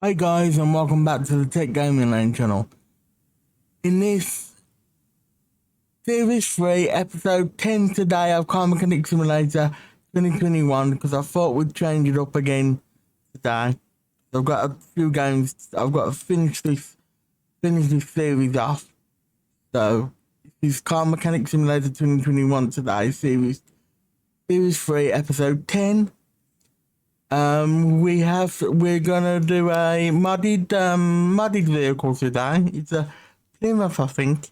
Hi guys, and welcome back to the Tech Gaming Lane channel. In this Series 3, Episode 10 today of Car Mechanic Simulator 2021, because I thought we'd change it up again today. I've got a few games, I've got to finish this series off. So, this is Car Mechanic Simulator 2021 today, Series 3, Episode 10. We're gonna do a modded vehicle today. It's a Plymouth, I think.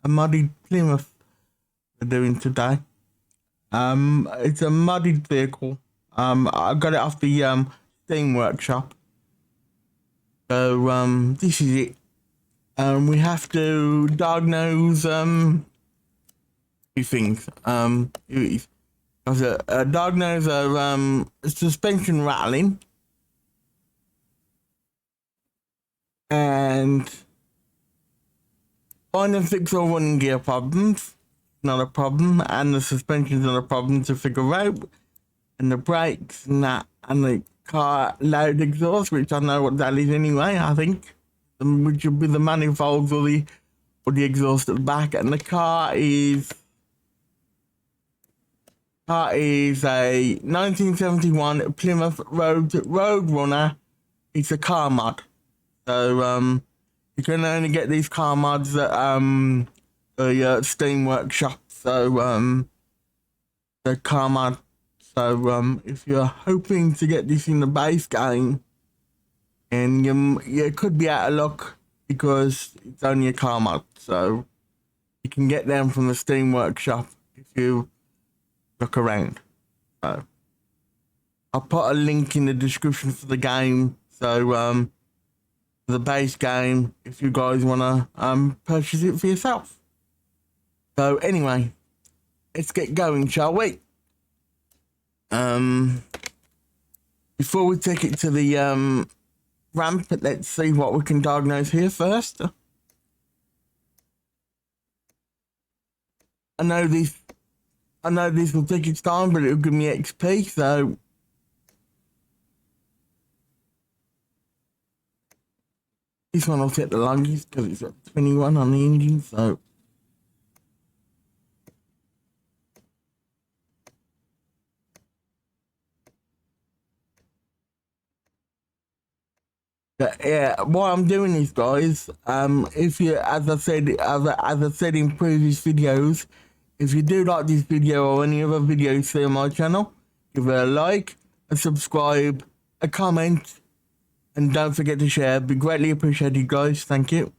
A modded Plymouth we're doing today. It's a modded vehicle. I got it off the Steam workshop. So this is it. We have to diagnose few things. Diagnose a suspension rattling and find and fix all running gear problems. Not a problem, and the suspension's not a problem to figure out, and the brakes and that, and the car loud exhaust, which I know what that is anyway. I think, which would be the manifolds or the exhaust at the back, and the car is a 1971 Plymouth Roadrunner. It's a car mod, so you can only get these car mods at the Steam workshop. So the car mod. So if you're hoping to get this in the base game, and you could be out of luck because it's only a car mod. So you can get them from the Steam workshop if you look around. So I'll put a link in the description for the game. So the base game, if you guys wanna purchase it for yourself. So anyway, let's get going, shall we? Before we take it to the ramp, let's see what we can diagnose here first. I know this will take its time, but it'll give me XP, so this one will take the longest because it's at 21 on the engine, so yeah, what I'm doing is, guys, if you, as I said in previous videos, if you do like this video or any other videos you see on my channel, give it a like, a subscribe, a comment, and don't forget to share. Be greatly appreciated, guys. Thank you.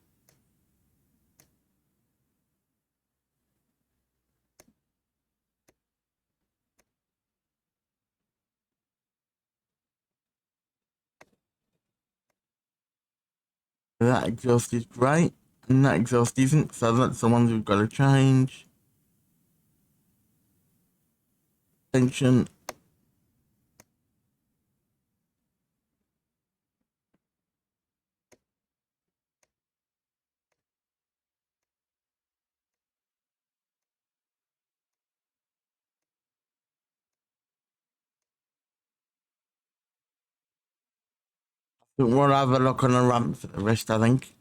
That exhaust is great, and that exhaust isn't, so that's the ones we've got to change. Tension. We'll have a look on the ramp for the rest, I think.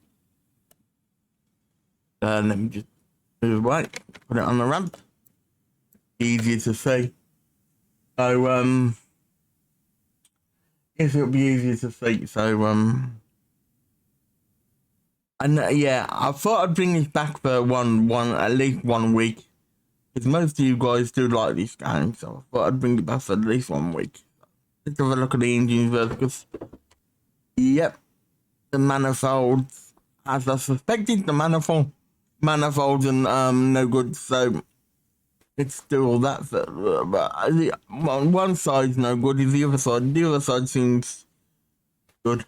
Let me just move away, put it on the ramp. Easier to see. So, yes, it'll be easier to see. So, and yeah, I thought I'd bring this back for at least 1 week, because most of you guys do like this game. So I thought I'd bring it back for at least 1 week. Let's have a look at the engine first, because yep, the manifolds, as I suspected, the manifolds and no good. So let's do all that. But one side's no good. Is the other side? The other side seems good.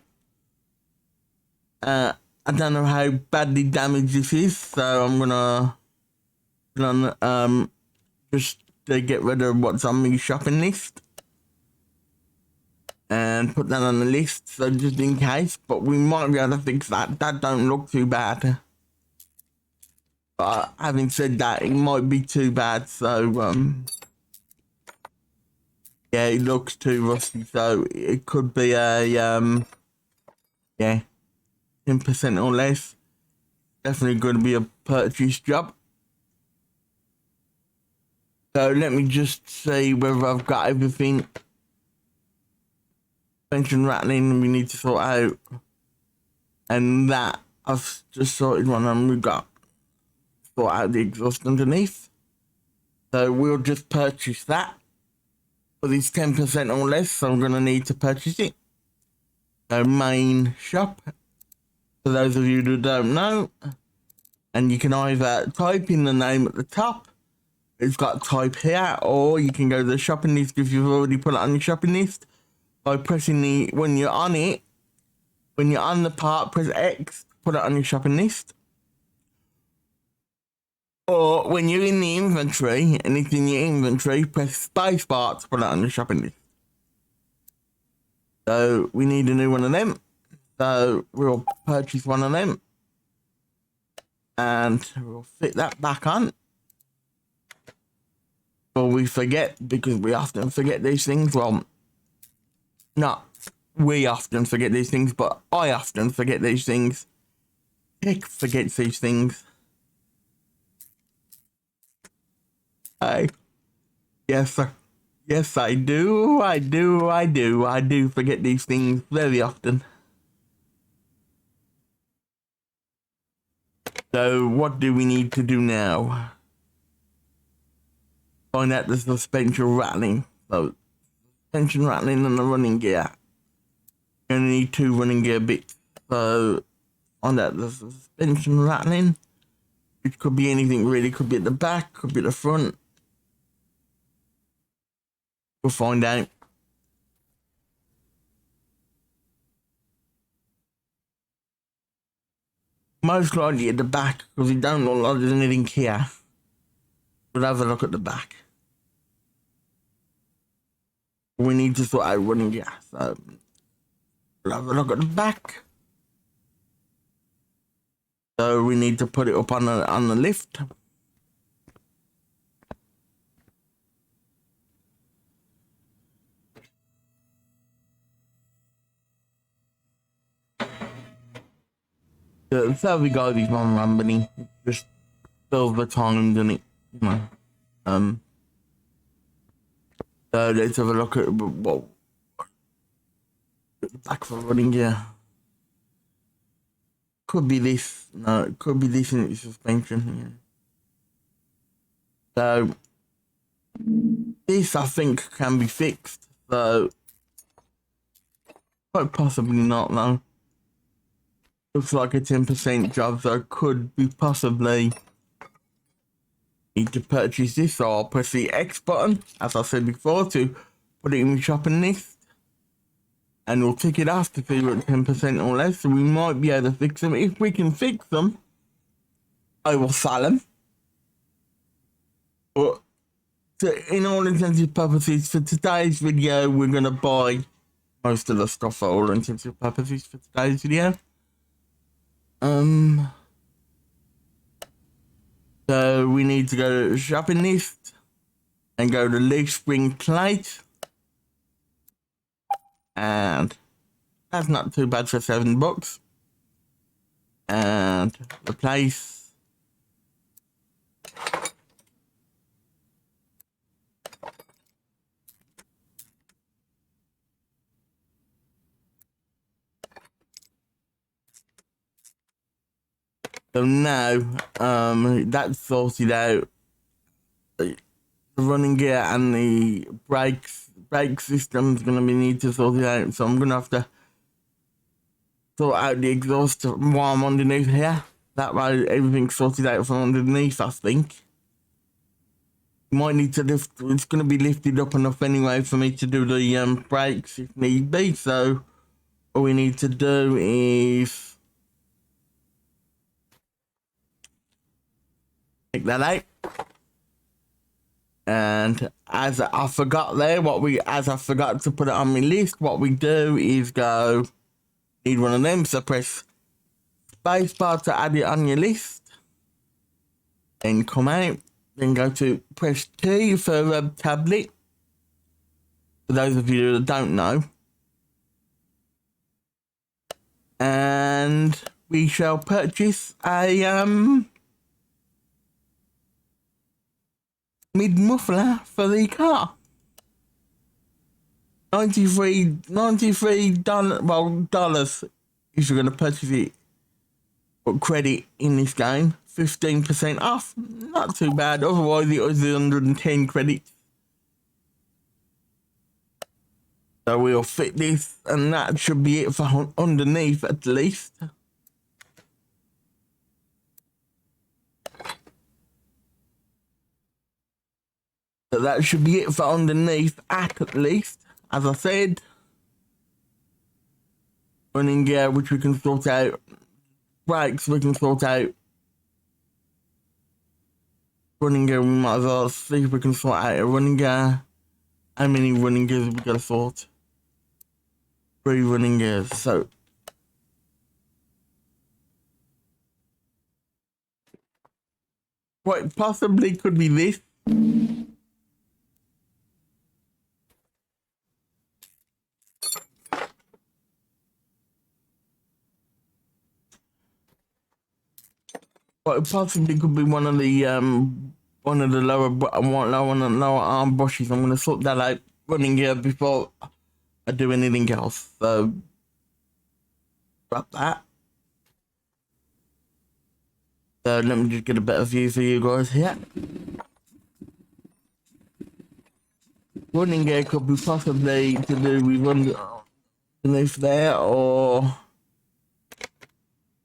I don't know how badly damaged this is, so I'm gonna just to get rid of what's on my shopping list and put that on the list, so just in case. But we might be able to fix that. That don't look too bad. But having said that, it might be too bad. So yeah, it looks too rusty. So it could be a Yeah, 10% or less. Definitely going to be a purchase job. So let me just see whether I've got everything. Suspension rattling we need to sort out. And that I've just sorted one and we've got sort out the exhaust underneath. So we'll just purchase that. But it's 10% or less, so I'm going to need to purchase it. So main shop, for those of you who don't know, and you can either type in the name at the top, it's got type here, or you can go to the shopping list if you've already put it on your shopping list by pressing the, when you're on it, when you're on the part, press X, put it on your shopping list. Or when you're in the inventory and it's in your inventory, press spacebar to put it on your shopping list. So we need a new one of them. So we'll purchase one of them. And we'll fit that back on. But we forget, because we often forget these things. Well, not we often forget these things, but I often forget these things. Tech forgets these things. Yes, sir. Yes, I do. I do forget these things very often. So what do we need to do now? Find out the suspension rattling. So suspension rattling and the running gear. You're gonna need 2 running gear bits. So find out the suspension rattling. It could be anything really. Could be at the back, could be at the front. We'll find out. Most likely at the back, because it don't look like there's anything here. We'll have a look at the back. We need to sort out running gear, so we'll have a look at the back. So we need to put it up on the lift. So we got these one rambling. Just fills the time, doesn't it? You know. So let's have a look at what the back for running gear. Could be this. No, it could be this in its suspension. Yeah. So this I think can be fixed. So quite possibly not though. Looks like a 10% job, so could be possibly need to purchase this, or I'll press the X button, as I said before, to put it in the shopping list. And we'll tick it off to see what 10% or less, so we might be able to fix them. If we can fix them, I will sell them. But in all intents and purposes, for today's video, we're going to buy most of the stuff for all intents and purposes for today's video. So we need to go to the shopping list and go to leaf spring plate. And that's not too bad for $7. And replace. So now, that's sorted out. The running gear and the brake system's gonna need to sort it out. So I'm gonna have to sort out the exhaust while I'm underneath here. That way everything's sorted out from underneath, I think. Might need to lift, it's gonna be lifted up enough anyway for me to do the brakes if need be. So all we need to do is take that out. And as I forgot to put it on my list, what we do is go, need one of them, so press spacebar to add it on your list. Then come out, then go to press T for tablet. For those of you that don't know. and we shall purchase a mid muffler for the car. $93 dollars if you're going to purchase it. But credit in this game, 15% off, not too bad. Otherwise it was 110 credits. So we'll fit this, and that should be it for underneath at least. So that should be it for underneath at least. As I said, running gear, which we can sort out. Brakes, we can sort out. Running gear, we might as well see if we can sort out a running gear. How many running gears we gotta sort? 3 running gears, so. What possibly could be this. Well, it possibly could be one of the lower arm brushes. I'm gonna sort that out running gear before I do anything else. So drop that. So let me just get a better view for you guys here. Running gear could be possibly to do with underneath there, or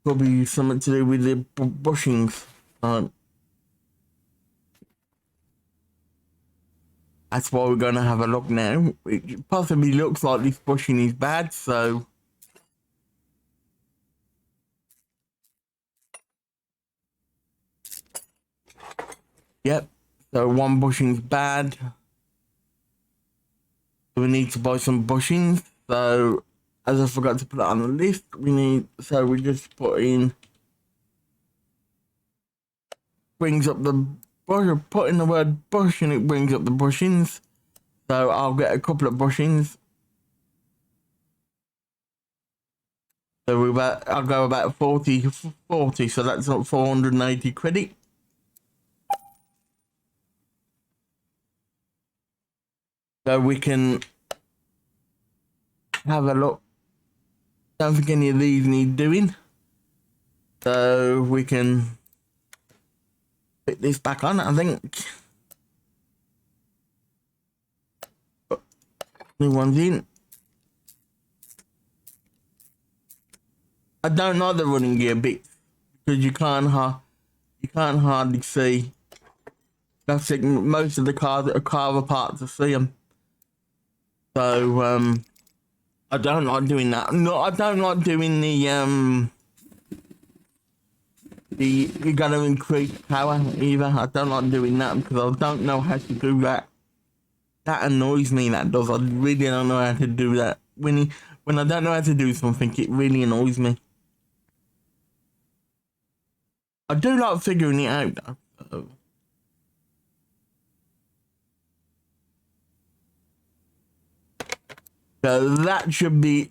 probably something to do with the bushings. That's why we're going to have a look now. It possibly looks like this bushing is bad, so. Yep, so one bushing's bad. We need to buy some bushings, so. As I forgot to put it on the list, we just put in, brings up the bush, put in the word bush and it brings up the bushings. So I'll get a couple of bushings. So I'll go about 40, so that's not 480 credit. So we can have a look. Don't think any of these need doing, so we can put this back on. I think put new ones in. I don't like the running gear bit because you can't hardly see. That's like most of the cars that are carver parts to see them. So I don't like doing that. No, I don't like doing the you gotta increase power either. I don't like doing that because I don't know how to do that. That annoys me, that does. I really don't know how to do that. When I don't know how to do something, it really annoys me. I do like figuring it out though. So that should be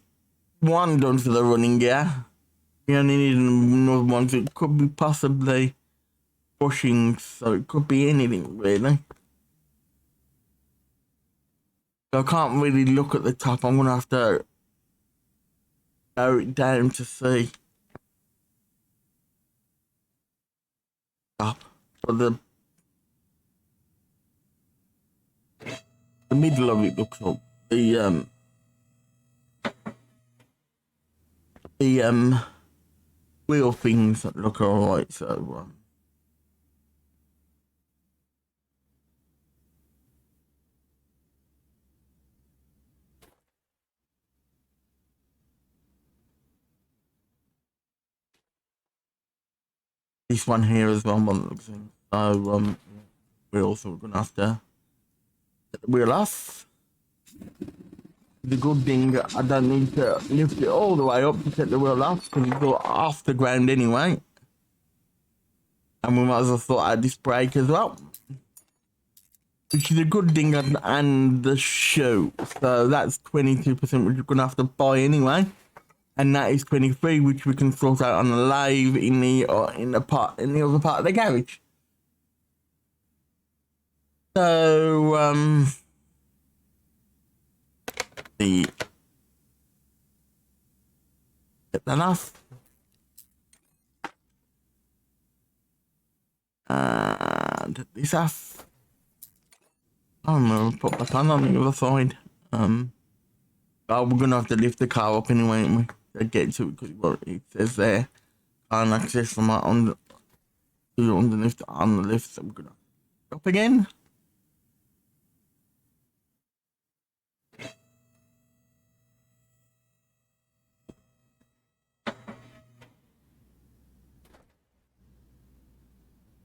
one done for the running gear. We only need another one, so it could be possibly bushings, so it could be anything really. So I can't really look at the top. I'm gonna have to narrow it down to see. Top, but the middle of it looks up. The wheel things look alright, so this one here as well, one looks in. So we're also gonna have to get the wheel off. The good thing, I don't need to lift it all the way up to take the wheel off because it's all off the ground anyway. And we might as well sort out this brake as well, which is a good thing, and the shoe. So that's 22%, which you're gonna have to buy anyway. and that is 23, which we can sort out on the lathe in the other part of the garage. So the get that off. And this off. I'm gonna put back on the other side. Oh, we're gonna have to lift the car up anyway, ain't we? To get to it, because it says there, can't access from underneath on the lift, so we're gonna up again.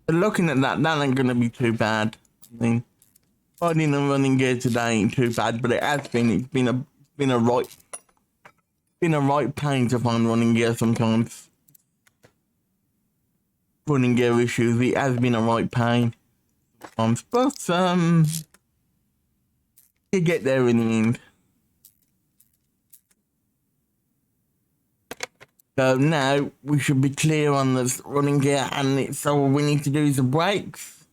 But looking at that ain't gonna be too bad. I mean, finding a running gear today ain't too bad, but it has been. It's been a right pain to find running gear sometimes. Running gear issues. It has been a right pain sometimes, but you get there in the end. So now we should be clear on the running gear, and so all we need to do is the brakes.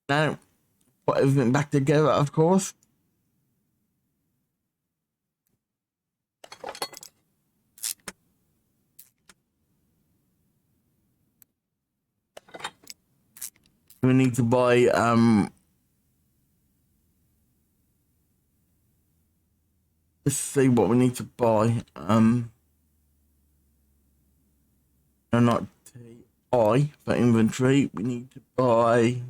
Now, put everything back together, of course. We need to buy let's see what we need to buy. No, not TI for inventory. We need to buy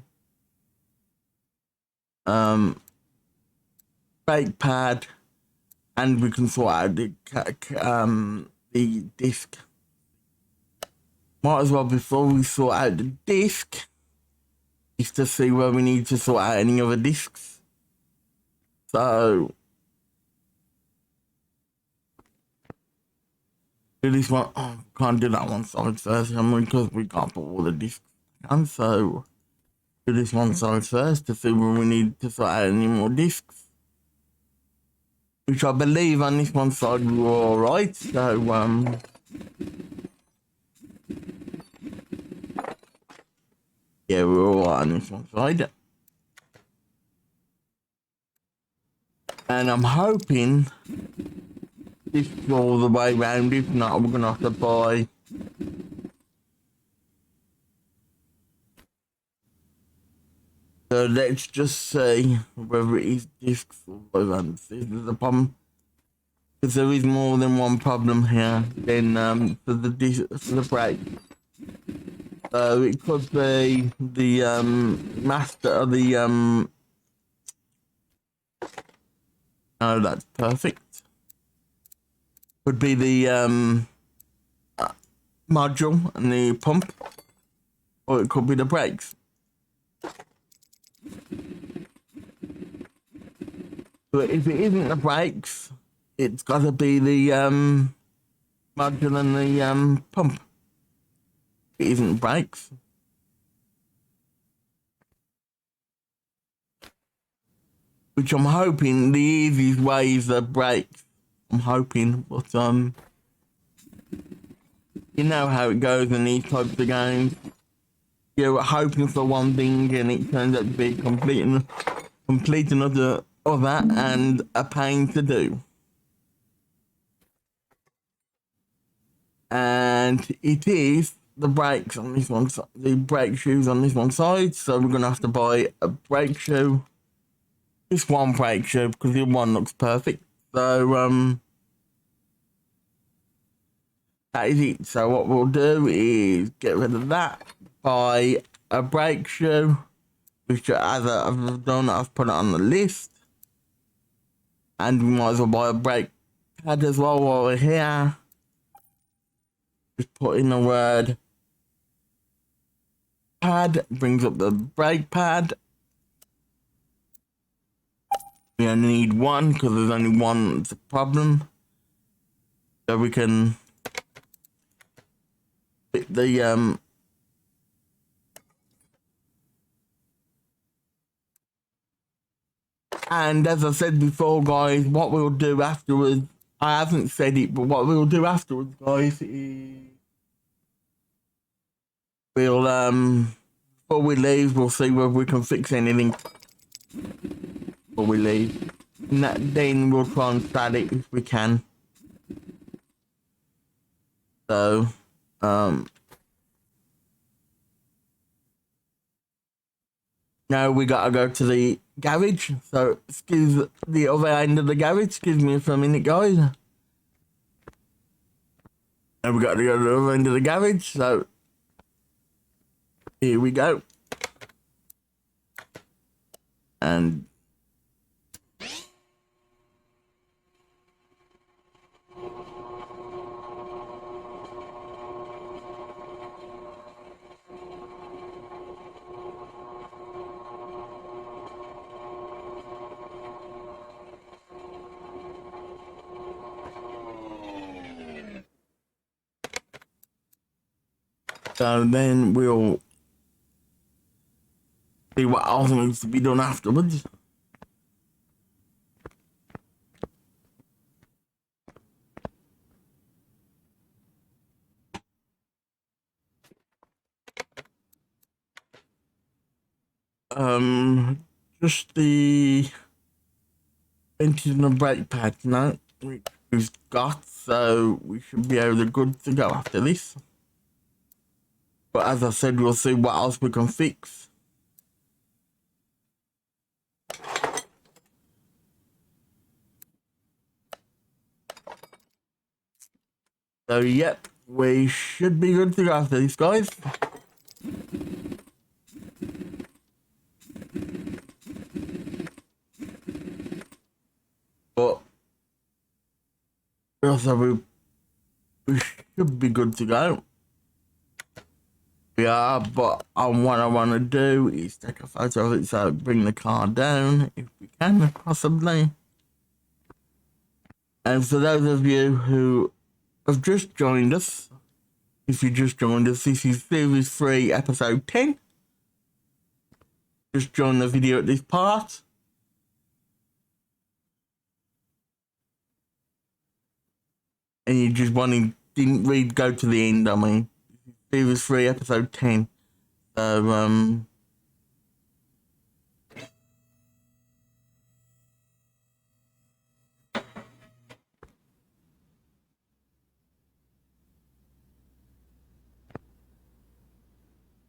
brake pad, and we can sort out the disc. Might as well, before we sort out the disc, is to see where we need to sort out any other discs. So do this one. Oh, can't do that one side first, because we can't put all the discs on. So do this one side first to see where we need to sort out any more discs, which I believe on this one side we were all right. So yeah, we're all right on this one side, and I'm hoping this is all the way round. If not, we're gonna have to buy so let's just see whether it is discs or whether there's a problem, because there is more than one problem here than for the brake. So it could be the master of the no, that's perfect. Could be the module and the pump, or it could be the brakes. But if it isn't the brakes, it's got to be the module and the pump. It isn't brakes. Which I'm hoping the easiest way is the brakes. I'm hoping, but you know how it goes in these types of games. You're hoping for one thing and it turns out to be complete another of that, and a pain to do. And it is the brakes on this one, the brake shoes on this one side. So we're gonna have to buy a brake shoe. Just one brake shoe, because the other one looks perfect. So that is it. So what we'll do is get rid of that, buy a brake shoe, which as I've done, I've put it on the list. And we might as well buy a brake pad as well while we're here. Just put in the word pad, brings up the brake pad. We only need one, because there's only one that's a problem. So we can fit the and as I said before, guys, what we'll do afterwards, I haven't said it, but what we'll do afterwards, guys, is we'll before we leave, we'll see whether we can fix anything before we leave. And then we'll try and start it if we can. So, now we gotta go to the garage. So, excuse the other end of the garage. Excuse me for a minute, guys. And we gotta go to the other end of the garage. So, here we go. And so then we'll see what else needs to be done afterwards. Just the venting and brake pad now we've got, so we should be able to good to go after this. But as I said, we'll see what else we can fix. So yep, we should be good to go after this, guys. But also we should be good to go. We are, but what I want to do is take a photo of it, so bring the car down if we can, possibly. And for those of you who have just joined us, if you just joined us, this is Series 3, Episode 10. Just join the video at this part. And you just didn't read, go to the end, I mean. Series 3, Episode 10. So,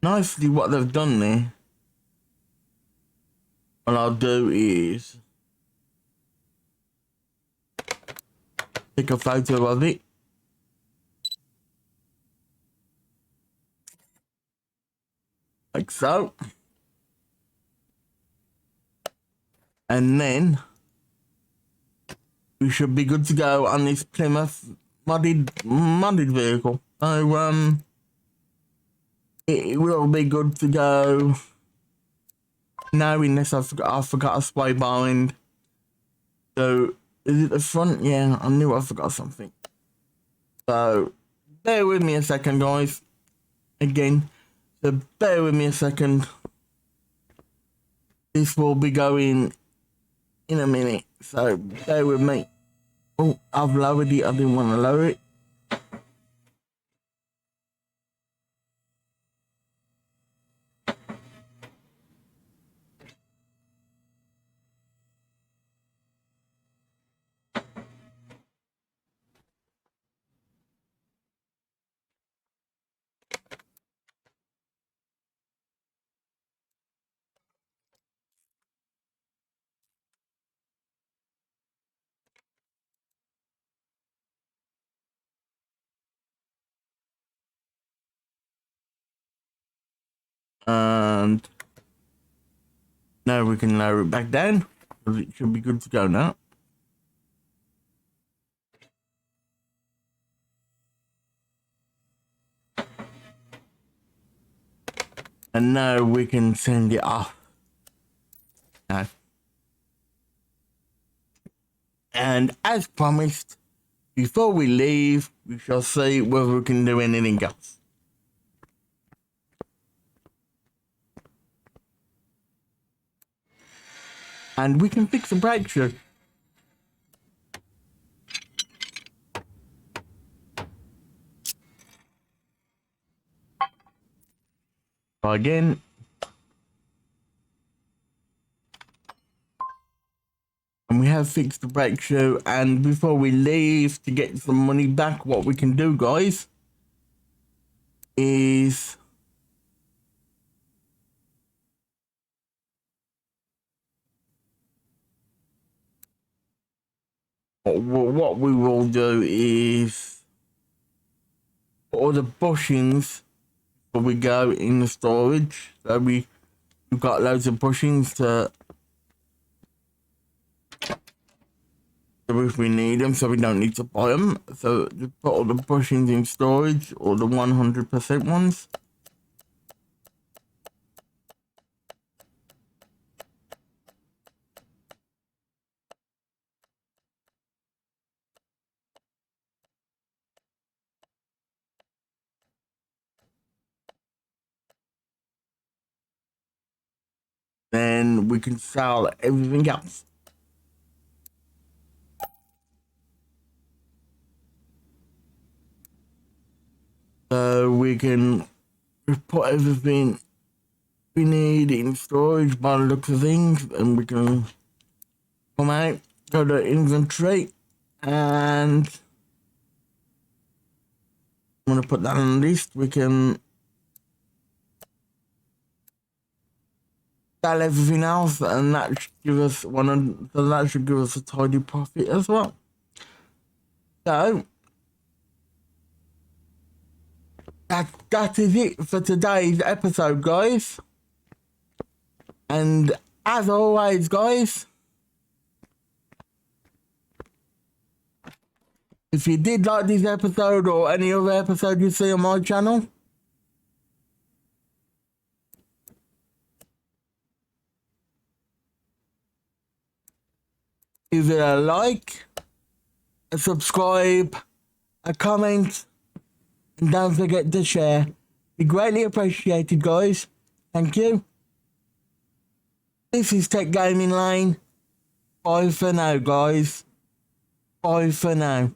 nicely what they've done there, what I'll do is take a photo of it. Like so. And then we should be good to go on this Plymouth modded vehicle. So it will be good to go. No, unless I forgot a sway bind. So is it the front? Yeah, I knew I forgot something. So bear with me a second, guys. Again, so bear with me a second. This will be going in a minute, so bear with me. Oh, I've lowered it. I didn't want to lower it. And now we can lower it back down, because it should be good to go now. And now we can send it off. Now. And as promised, before we leave, we shall see whether we can do anything else. And we can fix the brake shoe. Try again. And we have fixed the brake shoe, and before we leave to get some money back, what we can do, guys, is what we will do is put all the bushings before we go in the storage. So we've got loads of bushings to if we need them, so we don't need to buy them. So just put all the bushings in storage, all the 100% ones. Then we can sell everything else. So we can just put everything we need in storage by the looks of things, and we can come out, go to inventory, and I'm gonna put that on the list. We can sell everything else, and that should give us so that should give us a tidy profit as well. So that is it for today's episode, guys. And as always, guys, if you did like this episode or any other episode you see on my channel, give it a like, a subscribe, a comment, and don't forget to share. Be greatly appreciated, guys. Thank you. This is Tech Gaming Lane. Bye for now, guys. Bye for now.